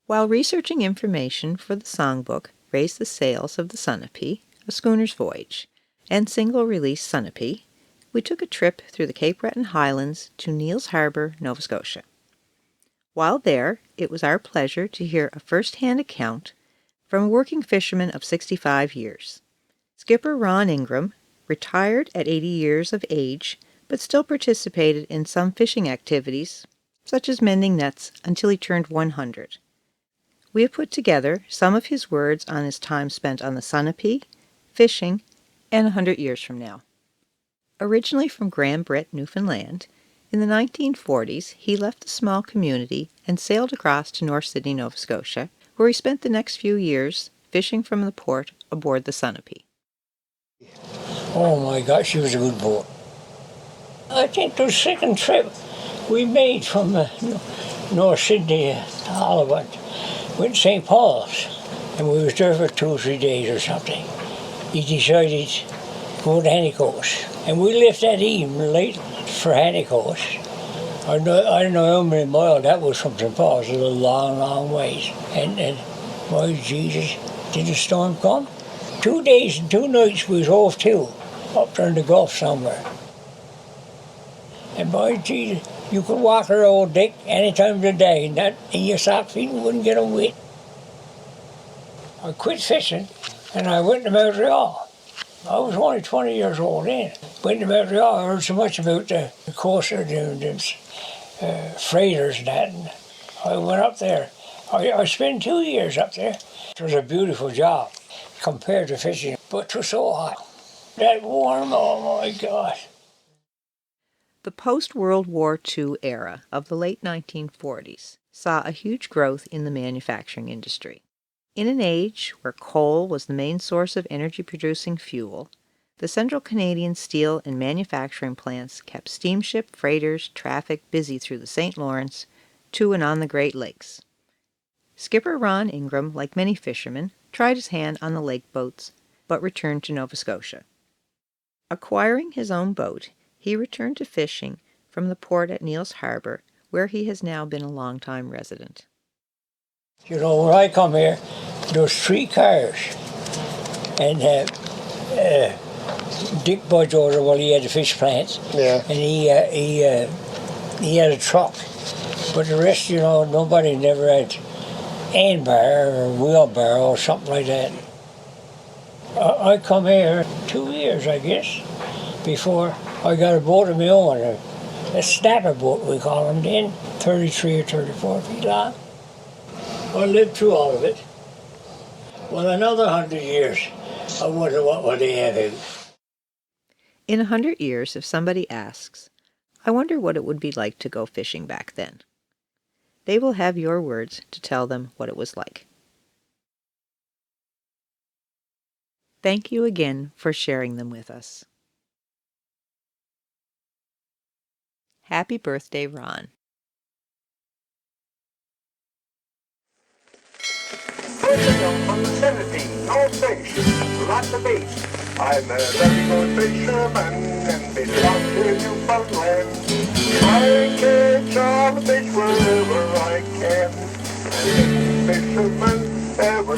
While researching information for the songbook Raise the Sails of the Sunapee, A Schooner's Voyage, and single-release Sunapee, we took a trip through the Cape Breton Highlands to Neils Harbor, Nova Scotia. While there, it was our pleasure to hear a first-hand account from a working fisherman of 65 years. Skipper Ron Ingram, retired at 80 years of age, but still participated in some fishing activities, such as mending nets, until he turned 100. We have put together some of his words on his time spent on the Sunapee, fishing, and 100 years from now. Originally from Grand Britt, Newfoundland, in the 1940s he left the small community and sailed across to North Sydney, Nova Scotia, where he spent the next few years fishing from the port aboard the Sunapee. Oh my gosh, she was a good boat. I think the second trip we made from North Sydney to Hollywood went to St. Paul's, and we was there for 2 or 3 days or something. He decided to go to Hannicoast, and we left that evening late for Hannicoast. I don't know how many miles that was from St. Paul's. It was a long, long ways. And my Jesus, did the storm come? 2 days and 2 nights we was off too, up there in the Gulf somewhere. And by Jesus, you could walk her old deck any time of the day, and your sock feet wouldn't get them wet. I quit fishing, and I went to Montreal. I was only 20 years old then. Went to Montreal, I heard so much about the coaster, the freighters and that, and I went up there. I spent 2 years up there. It was a beautiful job compared to fishing, but it was so hot. That warm, oh my God. The post-World War II era of the late 1940s saw a huge growth in the manufacturing industry. In an age where coal was the main source of energy-producing fuel, the Central Canadian steel and manufacturing plants kept steamship freighters traffic busy through the St. Lawrence to and on the Great Lakes. Skipper Ron Ingram, like many fishermen, tried his hand on the lake boats, but returned to Nova Scotia. Acquiring his own boat, he returned to fishing from the port at Neils Harbor, where he has now been a long-time resident. You know, when I come here, there's 3 cars, and Dick Budgeorder, well, he had a fish plant, yeah, and he had a truck, but the rest, you know, nobody never had hand bar or wheelbarrow or something like that. I come here 2 years, I guess, before I got a boat of my own, a snapper boat we call them then, 33 or 34 feet long. I lived through all of it. Well, another 100 years, I wonder what would they have in. In 100 years, if somebody asks, I wonder what it would be like to go fishing back then, they will have your words to tell them what it was like. Thank you again for sharing them with us. Happy birthday, Ron. From the Sunapee, North Station, lots of bait. I'm a very good fisherman and belong to Newfoundland. I catch all the fish wherever I can. And fishermen ever